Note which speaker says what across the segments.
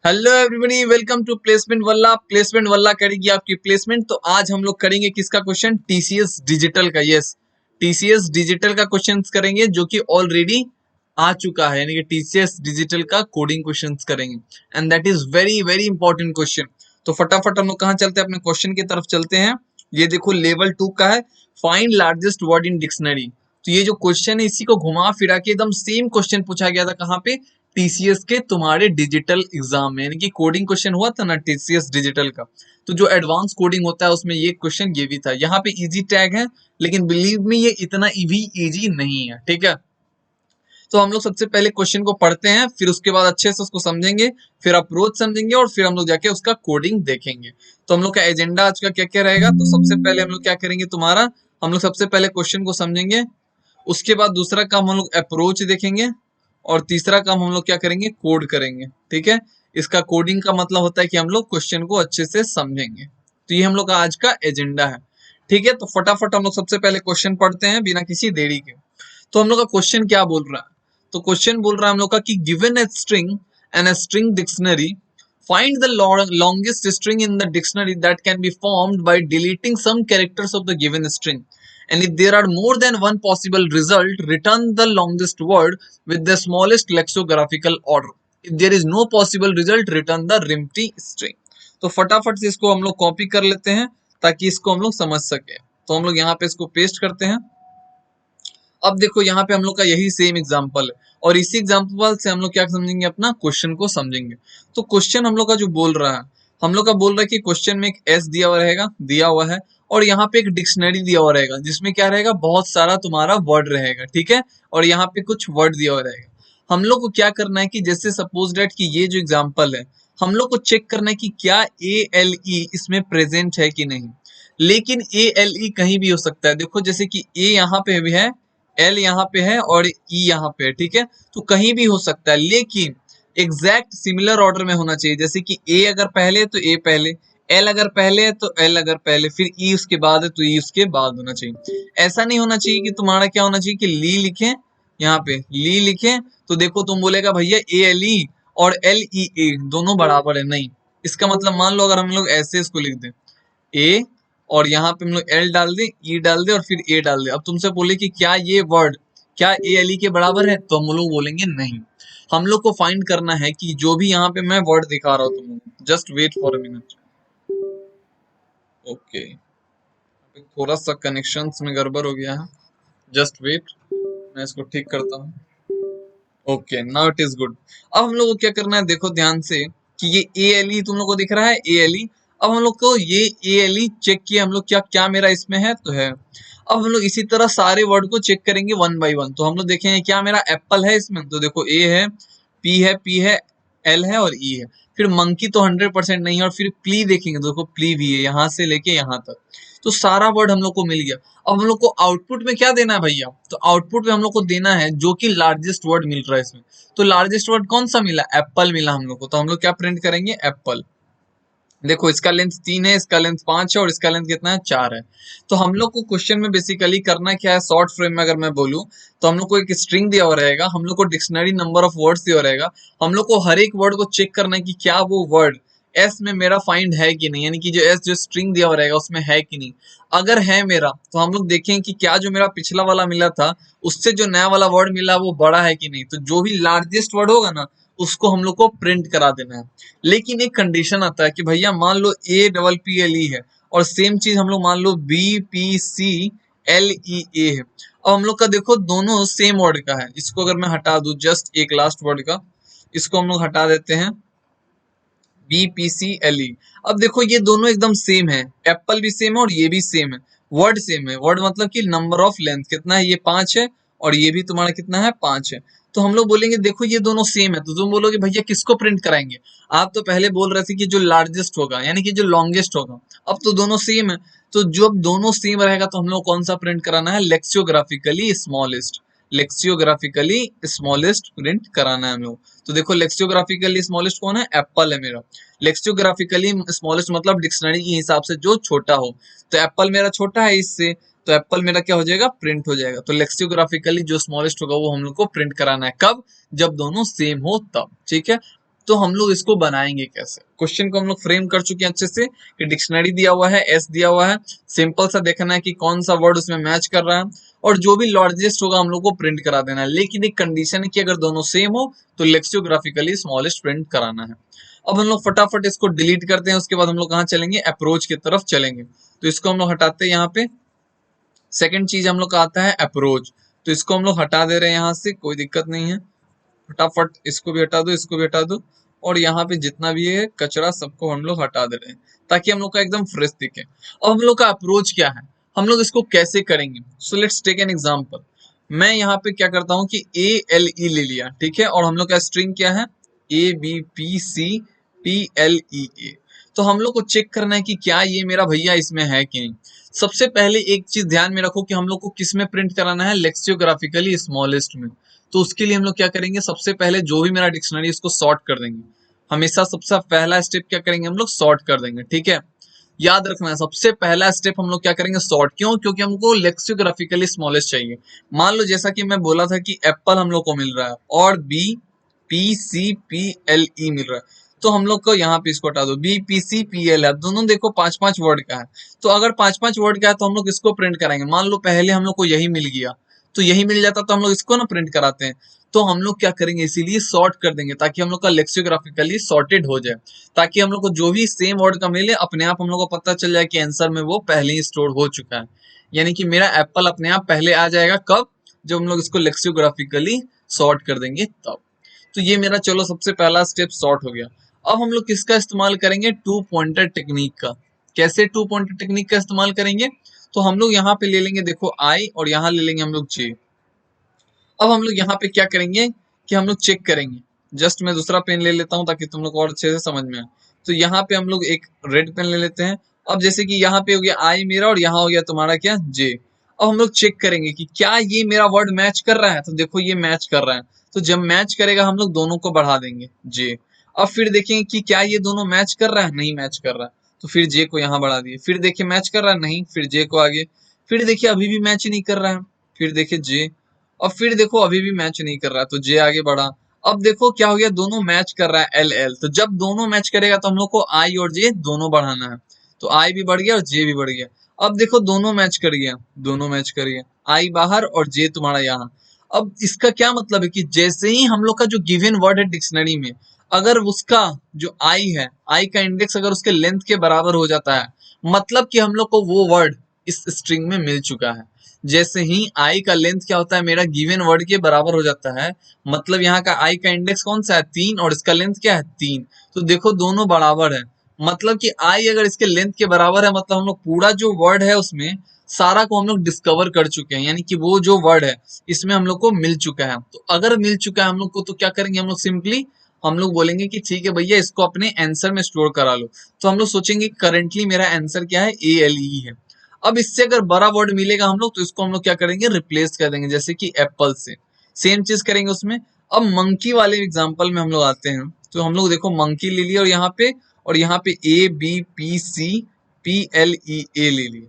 Speaker 1: Hello everybody, welcome to placement Walla. Placement Walla करेगी आपकी placement. तो आज हम लोग करेंगे किसका क्वेश्चन? टीसीएस डिजिटल का। यस, टीसीएस डिजिटल का क्वेश्चन करेंगे जो कि ऑलरेडी आ चुका है, यानी कि टीसीएस डिजिटल का कोडिंग क्वेश्चन करेंगे and that is very very important question. तो फटाफट हम लोग कहाँ चलते हैं? अपने क्वेश्चन की तरफ चलते हैं। ये देखो लेवल 2 का है, find largest word in dictionary. तो ये जो क्वेश्चन है इसी को घुमा फिरा के एकदम सेम क्वेश्चन पूछा गया था। कहाँ पे? टीसीएस के तुम्हारे डिजिटल एग्जाम में, यानी कि कोडिंग क्वेश्चन हुआ था ना टीसीएस डिजिटल का। तो जो एडवांस कोडिंग होता है उसमें ये क्वेश्चन ये भी था। यहाँ पे इजी टैग है, लेकिन बिलीव मी ये इतना भी इजी नहीं है, ठीक है। तो हम लोग सबसे पहले क्वेश्चन को पढ़ते हैं, फिर उसके बाद अच्छे से उसको समझेंगे, फिर अप्रोच समझेंगे और फिर हम लोग जाके उसका कोडिंग देखेंगे। तो हम लोग का एजेंडा आज का क्या क्या रहेगा? तो सबसे पहले हम लोग क्या करेंगे तुम्हारा, हम लोग सबसे पहले क्वेश्चन को समझेंगे, उसके बाद दूसरा काम हम लोग अप्रोच देखेंगे और तीसरा काम हम लोग क्या करेंगे? कोड करेंगे, ठीक है। इसका कोडिंग का मतलब होता है कि हम लोग क्वेश्चन को अच्छे से समझेंगे। तो ये हम लोग का आज का एजेंडा है, ठीक है। तो फटाफट हम लोग सबसे पहले क्वेश्चन पढ़ते हैं बिना किसी देरी के। तो हम लोग का क्वेश्चन क्या बोल रहा है? तो क्वेश्चन बोल रहा है हम लोग का कि given a string and a string dictionary, find the longest string in the dictionary that can be formed by deleting some characters of the given string, and if there are more than one possible result, return the longest word with the smallest lexicographical order. If there is no possible result, return the empty string. तो फटाफट से इसको हम लोग copy कर लेते हैं ताकि इसको हम लोग समझ सके। तो हम लोग यहाँ पे इसको पेस्ट करते हैं। अब देखो यहाँ पे हम लोग का यही सेम एग्जाम्पल है और इसी एग्जाम्पल से हम लोग क्या समझेंगे? अपना क्वेश्चन को समझेंगे। तो क्वेश्चन हम लोग का जो बोल रहा है, हम लोग का बोल रहा है कि क्वेश्चन में एक एस दिया हुआ रहेगा, दिया हुआ है, और यहाँ पे एक डिक्शनरी दिया हुआ रहेगा जिसमें क्या रहेगा? बहुत सारा तुम्हारा वर्ड रहेगा, ठीक है। और यहाँ पे कुछ वर्ड दिया हुआ रहेगा। हम लोग को क्या करना है कि जैसे सपोज डेट कि ये जो एग्जाम्पल है, हम लोग को चेक करना है कि क्या ए एल ई इसमें प्रेजेंट है कि नहीं। लेकिन ए एल ई कहीं भी हो सकता है। देखो जैसे कि ए यहाँ पे भी है, एल यहाँ पे है और ई यहाँ पे है, ठीक है। तो कहीं भी हो सकता है, लेकिन एग्जैक्ट सिमिलर ऑर्डर में होना चाहिए। जैसे कि ए अगर पहले है तो ए पहले, एल अगर पहले है तो एल अगर पहले, फिर ई उसके बाद है तो ई उसके बाद होना चाहिए। ऐसा नहीं होना चाहिए कि तुम्हारा क्या होना चाहिए कि ली लिखे, यहाँ पे ली लिखे तो देखो तुम बोलेगा भैया ए एल ई और एल ई ए दोनों बराबर है। नहीं, इसका मतलब मान लो अगर हम लोग ऐसे इसको लिख दें, ए और यहाँ पे हम लोग एल डाल दे, ई डाल दे और फिर ए डाल दे। अब तुमसे बोले कि क्या ये वर्ड क्या ए एल ई के बराबर है, तो हम लोग बोलेंगे नहीं। हम लोग को फाइंड करना है कि जो भी यहाँ पे मैं वर्ड दिखा रहा हूँ तुम लोग, just wait for a minute. Okay, थोड़ा सा कनेक्शन में गड़बड़ हो गया है, जस्ट वेट, मैं इसको ठीक करता हूँ। Okay, now it is good. अब हम लोग को क्या करना है? देखो ध्यान से कि ये ए एल ई तुम लोग को दिख रहा है, ए एल ई। अब हम लोग को ये ए एल ई चेक किया हम लोग, क्या क्या मेरा इसमें है तो है। अब हम लोग इसी तरह सारे वर्ड को चेक करेंगे वन बाय वन। तो हम लोग देखेंगे क्या मेरा एप्पल है इसमें, तो देखो ए है, पी है, एल है और ई है। फिर मंकी तो 100% नहीं है, और फिर प्ली देखेंगे, देखो प्ली भी है यहाँ से लेके यहाँ तक। तो सारा वर्ड हम लोग को मिल गया। अब हम लोग को आउटपुट में क्या देना है भैया? तो आउटपुट में हम लोग को देना है जो कि लार्जेस्ट वर्ड मिल रहा है इसमें। तो लार्जेस्ट वर्ड कौन सा मिला? एप्पल मिला हम लोग को। तो हम लोग क्या प्रिंट करेंगे? एप्पल। देखो इसका लेंथ 3 है, इसका लेंथ 5 है और इसका लेंथ कितना है? 4 है। तो हम लोग को क्वेश्चन में बेसिकली करना क्या है? शॉर्ट फ्रेम में अगर मैं बोलूं तो हम लोग को एक स्ट्रिंग दिया हुआ रहेगा, हम लोग को डिक्शनरी नंबर ऑफ वर्ड्स दिया हुआ रहेगा। हम लोग को हर एक वर्ड को चेक करना है कि क्या वो वर्ड एस में मेरा फाइंड है कि नहीं, यानी कि जो एस जो स्ट्रिंग दिया हुआ रहेगा उसमें है कि नहीं। अगर है मेरा तो हम लोग देखें कि क्या जो मेरा पिछला वाला मिला था उससे जो नया वाला वर्ड मिला वो बड़ा है कि नहीं। तो जो भी लार्जेस्ट वर्ड होगा ना उसको हम लोग को प्रिंट करा देना है। लेकिन एक कंडीशन आता है कि भैया मान लो A double P L E है और सेम चीज हम लोग मान लो B P C L E A है। अब हम लोग का देखो दोनों सेम वर्ड का है, इसको अगर मैं हटा दूं जस्ट एक लास्ट वर्ड का, इसको हम लोग हटा देते हैं, B P C L E. अब देखो ये दोनों एकदम सेम है, एप्पल भी सेम है और ये भी सेम है, वर्ड सेम है। वर्ड मतलब कि नंबर ऑफ लेंथ कितना है? ये 5 है और ये भी तुम्हारा कितना है? 5 है। तो हम लोग बोलेंगे देखो ये दोनों सेम है, तो तुम बोलोगे भैया किसको प्रिंट कराएंगे? आप तो पहले बोल रहे थे कि जो लार्जेस्ट होगा यानी कि जो लॉन्गेस्ट होगा। अब तो दोनों सेम है, तो जब दोनों सेम रहेगा तो हम लोग कौन सा प्रिंट कराना है? लेक्सियोग्राफिकली स्मॉलेस्ट। लेक्सियोग्राफिकली स्मॉलेस्ट प्रिंट कराना है हम लोग। तो देखो लेक्सियोग्राफिकली स्मॉलेस्ट कौन है? एप्पल है मेरा। लेक्सियोग्राफिकली स्मॉलेस्ट मतलब डिक्शनरी के हिसाब से जो छोटा हो। तो एप्पल मेरा छोटा है इससे, तो एप्पल मेरा क्या हो जाएगा? प्रिंट हो जाएगा। तो लेक्सियोग्राफिकली जो स्मॉलेस्ट होगा वो हम लोग को प्रिंट कराना है। कब? जब दोनों सेम हो तब, ठीक है। तो हम लोग इसको बनाएंगे कैसे। क्वेश्चन को हम लोग फ्रेम कर चुके हैं अच्छे से कि डिक्शनरी दिया हुआ है, एस दिया हुआ है, सिंपल सा देखना है कि कौन सा वर्ड उसमें मैच कर रहा है और जो भी लार्जेस्ट होगा हम लोग को प्रिंट करा देना है। लेकिन एक कंडीशन है कि अगर दोनों सेम हो तो लेक्सियोग्राफिकली स्मॉलेस्ट प्रिंट कराना है। अब हम लोग फटाफट इसको डिलीट करते हैं, उसके बाद हम लोग कहाँ चलेंगे, अप्रोच की तरफ चलेंगे। तो इसको हम लोग हटाते हैं यहाँ पे। सेकंड चीज हम लोग का आता है अप्रोच, तो इसको हम लोग हटा दे रहे हैं यहाँ से, कोई दिक्कत नहीं है। फटाफट इसको भी हटा दो, इसको भी हटा दो और यहाँ पे जितना भी है कचरा सबको हम लोग हटा दे रहे हैं ताकि हम लोग का एकदम फ्रेश दिखे। अब हम लोग का अप्रोच क्या है, हम लोग इसको कैसे करेंगे। So let's take an example. मैं यहाँ पे क्या करता हूँ कि ALE ले लिया, ठीक है, और हम लोग का स्ट्रिंग क्या है, ABPCPLEA। तो हम लोग को चेक करना है कि क्या ये मेरा भैया इसमें है कि नहीं। सबसे पहले एक चीज ध्यान में रखो कि हम लोग को किस में प्रिंट कराना है, लेक्सियोग्राफिकली स्मॉलेस्ट में। तो उसके लिए हम लोग क्या करेंगे, सबसे पहले जो भी मेरा डिक्शनरी उसको सॉर्ट कर देंगे। हमेशा सबसे पहला स्टेप क्या करेंगे, हम लोग सॉर्ट कर देंगे, ठीक है। याद रखना है सबसे पहला स्टेप हम लोग क्या करेंगे, सॉर्ट। क्यों, क्योंकि हमको लेक्सियोग्राफिकली स्मॉलेस्ट चाहिए। मान लो जैसा कि मैं बोला था कि एप्पल हम लोग को मिल रहा है और BPCPLE मिल रहा है, तो हम लोग को यहाँ पे इसको हटा दो, BPCPL है, दोनों देखो 5-5 वर्ड का है। तो अगर 5-5 वर्ड का है तो हम लोग इसको प्रिंट कराएंगे। मान लो पहले हम लोग को यही मिल गया, तो यही मिल जाता तो हम लोग इसको ना प्रिंट कराते हैं। तो हम लोग क्या करेंगे, इसीलिए सॉर्ट कर देंगे ताकि हम लोग का लेक्सियोग्राफिकली सॉर्टेड हो जाए, ताकि हम लोग को जो भी सेम वर्ड का मिले अपने आप हम लोग को पता चल जाए कि आंसर में वो पहले ही स्टोर हो चुका है। यानी कि मेरा एप्पल अपने आप पहले आ जाएगा, कब, जब हम लोग इसको लेक्सियोग्राफिकली सॉर्ट कर देंगे तब। तो ये मेरा चलो सबसे पहला स्टेप सॉर्ट हो गया। अब हम लोग किसका इस्तेमाल करेंगे, टू पॉइंटर टेक्निक का। कैसे टू पॉइंटर टेक्निक का इस्तेमाल करेंगे, तो हम लोग यहाँ पे ले लेंगे देखो आई और यहाँ ले लेंगे हम लोग जे। अब हम लोग यहाँ पे क्या करेंगे कि हम लोग चेक करेंगे। जस्ट मैं दूसरा पेन ले लेता हूँ ताकि तुम लोग को और अच्छे से समझ में आए। तो यहाँ पे हम लोग एक रेड पेन ले लेते हैं। अब जैसे कि यहाँ पे हो गया आई मेरा और यहाँ हो गया तुम्हारा क्या, जे। अब हम लोग चेक करेंगे कि क्या ये मेरा वर्ड मैच कर रहा है, तो देखो ये मैच कर रहा है। तो जब मैच करेगा हम लोग दोनों को बढ़ा देंगे, जे। अब फिर देखेंगे कि क्या ये दोनों मैच कर रहा है, नहीं मैच कर रहा है, तो फिर जे को यहाँ बढ़ा दिए। फिर देखिए मैच कर रहा है, नहीं, फिर जे को आगे। फिर देखिए अभी भी मैच नहीं कर रहा है, फिर देखिए जे। अब फिर देखो अभी भी मैच नहीं कर रहा है, तो जे आगे बढ़ा। अब देखो क्या हो गया, दोनों मैच कर रहा है, LL। तो जब दोनों मैच करेगा तो हम लोग को आई और जे दोनों बढ़ाना है। तो आई भी बढ़ गया और जे भी बढ़ गया। अब देखो दोनों मैच कर गया, दोनों मैच कर गया, आई बाहर और जे तुम्हारा यहाँ। अब इसका क्या मतलब है कि जैसे ही हम लोग का जो गिवन वर्ड है डिक्शनरी में, अगर उसका जो आई है, आई का इंडेक्स अगर उसके लेंथ के बराबर हो जाता है, मतलब कि हम लोग को वो वर्ड इस स्ट्रिंग में मिल चुका है। जैसे ही आई का लेंथ क्या होता है, मेरा गिवन वर्ड के बराबर हो जाता है, मतलब यहाँ का आई का इंडेक्स कौन सा है, 3, और इसका लेंथ क्या है, 3। तो देखो दोनों बराबर है, मतलब कि आई अगर इसके लेंथ के बराबर है, मतलब हम लोग पूरा जो वर्ड है उसमें सारा को हम लोग डिस्कवर कर चुके हैं। यानी कि वो जो वर्ड है इसमें हम लोग को मिल चुका है। तो अगर मिल चुका है हम लोग को, तो क्या करेंगे हम लोग, सिंपली हम लोग बोलेंगे कि ठीक है भैया इसको अपने आंसर में स्टोर करा लो। तो हम लोग सोचेंगे करंटली मेरा आंसर क्या है, ALE है। अब इससे अगर बड़ा वर्ड मिलेगा हम लोग, तो इसको हम लोग क्या करेंगे, रिप्लेस कर देंगे, जैसे कि एप्पल से। सेम चीज करेंगे उसमें। अब मंकी वाले एग्जांपल में हम लोग आते हैं, तो हम लोग देखो मंकी ले लिया और यहाँ पे ABPCPLEA ले लिया।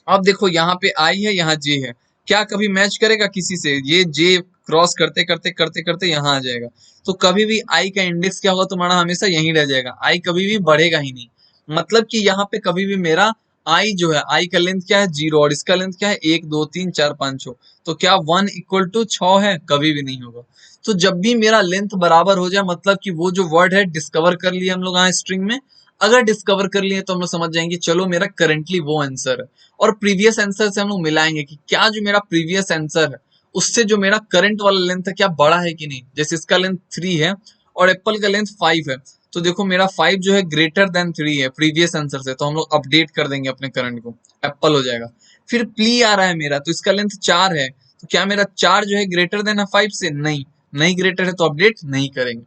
Speaker 1: अब देखो यहाँ पे आई है, यहाँ जे है, क्या कभी मैच करेगा किसी से, ये जे क्रॉस करते करते करते करते यहाँ आ जाएगा। तो कभी भी आई का इंडेक्स क्या होगा तुम्हारा, हमेशा यहीं रह जाएगा, आई कभी भी बढ़ेगा ही नहीं। मतलब कि यहाँ पे कभी भी मेरा आई जो है, आई का लेंथ क्या है, 0, और इसका लेंथ क्या है, 1 2 3 4 5 6। तो क्या 1 इक्वल टू 6 है, कभी भी नहीं होगा। तो जब भी मेरा लेंथ बराबर हो जाए, मतलब कि वो जो वर्ड है डिस्कवर कर लिया हम लोग यहाँ स्ट्रिंग में। अगर डिस्कवर कर लिए तो हम लोग समझ जाएंगे चलो मेरा करंटली वो आंसर है। और प्रीवियस आंसर से हम लोग मिलाएंगे कि क्या जो मेरा प्रीवियस आंसर है उससे जो मेरा करंट वाला लेंथ है क्या बड़ा है कि नहीं। जैसे इसका लेंथ 3 है और एप्पल का लेंथ 5 है, तो देखो मेरा 5 जो है ग्रेटर देन 3 है प्रीवियस आंसर से, तो हम लोग अपडेट कर देंगे अपने करंट को, एप्पल हो जाएगा। फिर प्ली आ रहा है मेरा, तो इसका लेंथ 4 है, तो क्या मेरा 4 जो है ग्रेटर देन है 5 से, नहीं, नहीं ग्रेटर है, तो अपडेट नहीं करेंगे।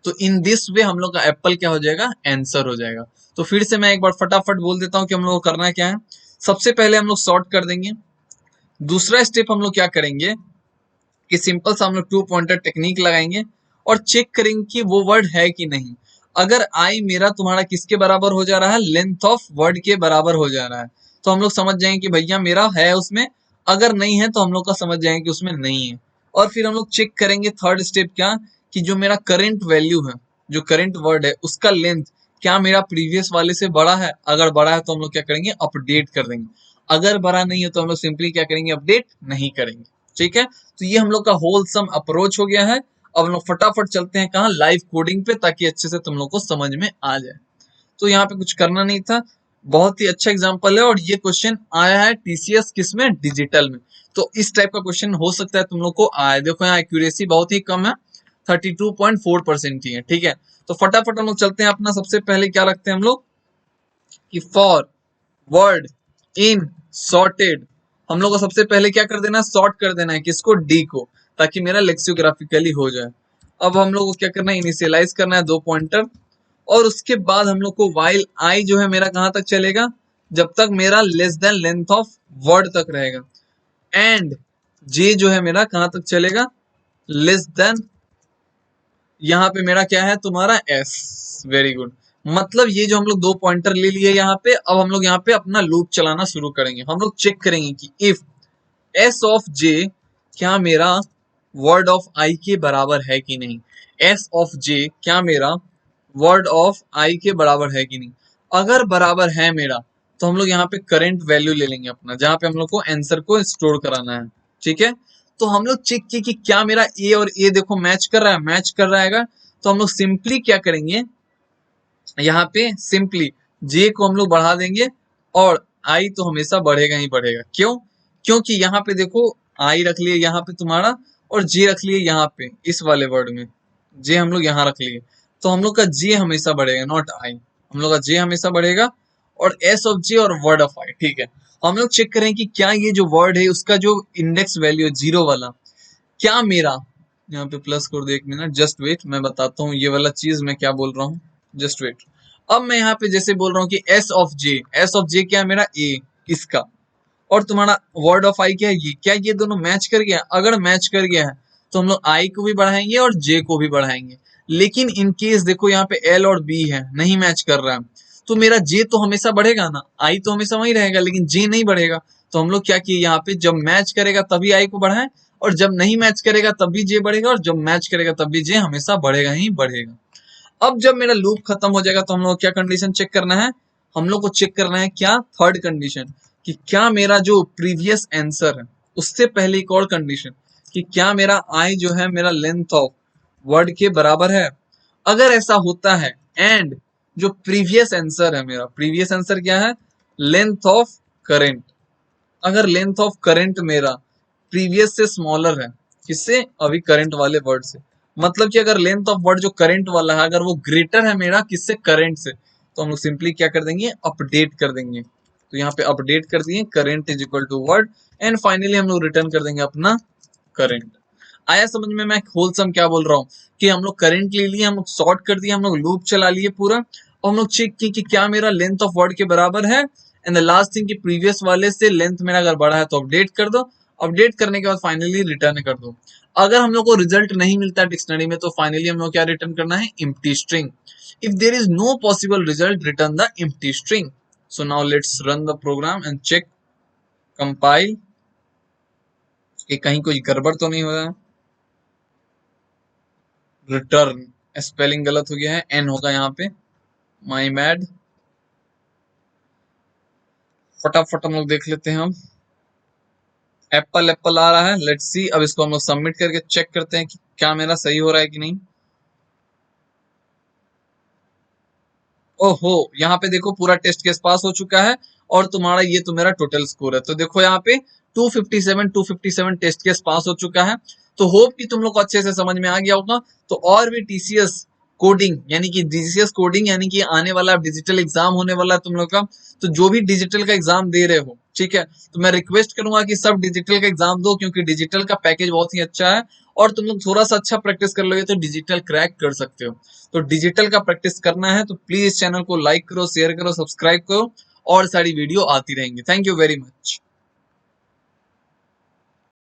Speaker 1: तो इन दिस वे हम लोग का एप्पल क्या हो जाएगा, आंसर हो जाएगा। तो फिर से मैं एक बार फटाफट बोल देता हूँ कि हम लोग को करना क्या है। सबसे पहले हम लोग सॉर्ट कर देंगे। दूसरा स्टेप हम लोग क्या करेंगे कि सिंपल सा हम लोग टू पॉइंटर टेक्निक लगाएंगे और चेक करेंगे कि वो वर्ड है कि नहीं। अगर आई मेरा तुम्हारा किसके बराबर हो जा रहा है, लेंथ ऑफ वर्ड के बराबर हो जा रहा है, तो हम लोग समझ जाएंगे कि भैया मेरा है उसमें। अगर नहीं है तो हम लोग का समझ जाएंगे कि उसमें नहीं है। और फिर हम लोग चेक करेंगे थर्ड स्टेप क्या, कि जो मेरा करंट वैल्यू है, जो करंट वर्ड है उसका लेंथ क्या मेरा प्रीवियस वाले से बड़ा है, अगर बड़ा है तो हम लोग क्या करेंगे, अपडेट कर देंगे, अगर बड़ा नहीं है तो हम लोग सिंपली क्या करेंगे, अपडेट नहीं करेंगे। ठीक है, तो ये हम लोग का होलसम अप्रोच हो गया है। अब हम लोग फटाफट चलते हैं कहाँ, लाइव कोडिंग पे, ताकि अच्छे से तुम लोग को समझ में आ जाए। तो यहाँ पे कुछ करना नहीं था, बहुत ही अच्छा एग्जांपल है, और ये क्वेश्चन आया है टीसीएस किस में, डिजिटल में। तो इस टाइप का क्वेश्चन हो सकता है तुम लोग को आए। देखो यहाँ एक्यूरेसी बहुत ही कम है, 32.4% की है। ठीक है, तो फटाफट हम लोग चलते हैं अपना, सबसे पहले क्या रखते हैं हम लोग कि फॉर वर्ड इन सॉर्टेड, हम लोग को सबसे पहले क्या कर देना है, सॉर्ट कर देना है किसको, डी को, ताकि मेरा लेक्सियोग्राफिकली हो जाए। अब हम लोग को क्या करना है, इनिशियलाइज करना है 2 पॉइंटर, और उसके बाद हम लोग को वाइल आई जो है मेरा कहां तक चलेगा, जब तक मेरा less than length of word तक रहेगा, एंड जे जो है मेरा कहां तक चलेगा, लेस देन, यहाँ पे मेरा क्या है तुम्हारा एस। वेरी गुड, मतलब ये जो हम लोग 2 पॉइंटर ले लिए यहाँ पे, अब हम लोग यहाँ पे अपना लूप चलाना शुरू करेंगे। हम लोग चेक करेंगे कि इफ एस ऑफ जे क्या मेरा वर्ड ऑफ आई के बराबर है कि नहीं, एस ऑफ जे क्या मेरा वर्ड ऑफ आई के बराबर है कि नहीं। अगर बराबर है मेरा, तो हम लोग यहाँ पे करंट वैल्यू ले लेंगे अपना, जहां पे हम लोग को आंसर को स्टोर कराना है। ठीक है, तो हम लोग चेक किए कि क्या मेरा ए और ए देखो मैच कर रहा है, मैच कर रहा है। तो हम लोग सिंपली क्या करेंगे, यहाँ पे सिंपली जे को हम लोग बढ़ा देंगे, और आई तो हमेशा बढ़ेगा ही बढ़ेगा। क्यों, क्योंकि यहाँ पे देखो आई रख लिए यहाँ पे तुम्हारा, और जे रख लिए यहाँ पे इस वाले वर्ड में, जे हम लोग यहाँ रख लिए, तो हम लोग का जे हमेशा बढ़ेगा, नॉट आई, हम लोग का जे हमेशा बढ़ेगा, और एस ऑफ जे और वर्ड ऑफ आई। ठीक है, हम लोग चेक करें कि क्या ये जो वर्ड है उसका जो इंडेक्स वैल्यू है 0 वाला, क्या मेरा, यहाँ पे प्लस कर दो, 1 मिनट जस्ट वेट, मैं बताता हूँ ये वाला चीज मैं क्या बोल रहा हूँ, जस्ट वेट। अब मैं यहाँ पे जैसे बोल रहा हूँ कि S of J, S of J क्या है मेरा ए इसका, और तुम्हारा वर्ड ऑफ आई क्या है ये, क्या ये दोनों मैच कर गया, अगर मैच कर गया है तो हम लोग आई को भी बढ़ाएंगे और जे को भी बढ़ाएंगे। लेकिन इन केस देखो यहाँ पे एल और बी है, नहीं मैच कर रहा है, तो मेरा जे तो हमेशा बढ़ेगा ना, आई तो हमेशा वही रहेगा, लेकिन जे नहीं बढ़ेगा। तो हम लोग क्या किए, यहाँ पे जब मैच करेगा तभी आई को बढ़ाएं, और जब नहीं मैच करेगा तब भी जे बढ़ेगा, और जब मैच करेगा तब भी जे हमेशा बढ़ेगा ही बढ़ेगा। अब जब मेरा लूप खत्म हो जाएगा तो हम लोग क्या कंडीशन चेक करना है, हम लोग को चेक करना है क्या, थर्ड कंडीशन, कि क्या मेरा जो प्रीवियस आंसर है उससे पहले एक और कंडीशन, कि क्या मेरा आई जो है मेरा लेंथ ऑफ वर्ड के बराबर है। अगर ऐसा होता है, एंड जो प्रीवियस आंसर है मेरा, प्रीवियस आंसर क्या है, लेंथ ऑफ करेंट, अगर लेंथ ऑफ करंट मेरा प्रीवियस से स्मॉलर है, किससे, अभी करंट वाले वर्ड से, मतलब कि अगर लेंथ ऑफ वर्ड जो करंट वाला है अगर वो ग्रेटर है मेरा किससे, करंट से, तो हम लोग सिंपली क्या कर देंगे, अपडेट कर देंगे। तो यहाँ पे अपडेट कर दिए, current is equal to word, and finally हम लोग रिटर्न कर देंगे अपना करंट। आया समझ में मैं होलसम क्या बोल रहा हूँ, कि हम लोग करंट ले लिए, हम लोग सॉर्ट कर दिए, हम लोग लूप चला लिए पूरा, और हम लोग चेक किए कि क्या मेरा लेंथ ऑफ वर्ड के बराबर है, एंड द लास्ट थिंग कि प्रीवियस वाले से लेंथ मेरा अगर बड़ा है तो अपडेट कर दो, अपडेट करने के बाद फाइनली रिटर्न कर दो। अगर हम लोग को रिजल्ट नहीं मिलता डिक्शनरी में तो फाइनली हम लोग क्या रिटर्न करना है, empty string. If there is no possible result, return the empty string. So now let's run the program and check, compile, कि कहीं कोई गड़बड़ तो नहीं हो रहा। रिटर्न, स्पेलिंग गलत हो गया है, एन होगा यहाँ पे, माई बैड। फटाफट हम लोग देख लेते हैं, हम एप्पल एप्पल आ रहा है, लेट्स सी। अब इसको हम लोग सबमिट करके चेक करते हैं कि क्या मेरा सही हो रहा है कि नहीं। ओहो, यहाँ पे देखो पूरा टेस्ट केस पास हो चुका है, और तुम्हारा ये तो मेरा टोटल स्कोर है। तो देखो यहाँ पे 257 टेस्ट केस पास हो चुका है। तो होप कि तुम लोग को अच्छे से समझ में आ गया होगा। तो और भी टीसीएस कोडिंग यानी कि डीसीएस कोडिंग यानी कि आने वाला डिजिटल एग्जाम होने वाला है तुम लोग का, तो जो भी डिजिटल का एग्जाम दे रहे हो, ठीक है, तो मैं रिक्वेस्ट करूंगा कि सब डिजिटल का एग्जाम दो, क्योंकि डिजिटल का पैकेज बहुत ही अच्छा है, और तुम लोग थोड़ा सा अच्छा प्रैक्टिस कर लोगे तो डिजिटल क्रैक कर सकते हो। तो डिजिटल का प्रैक्टिस करना है तो प्लीज चैनल को लाइक करो, शेयर करो, सब्सक्राइब करो, और सारी वीडियो आती रहेंगी। Thank you very much.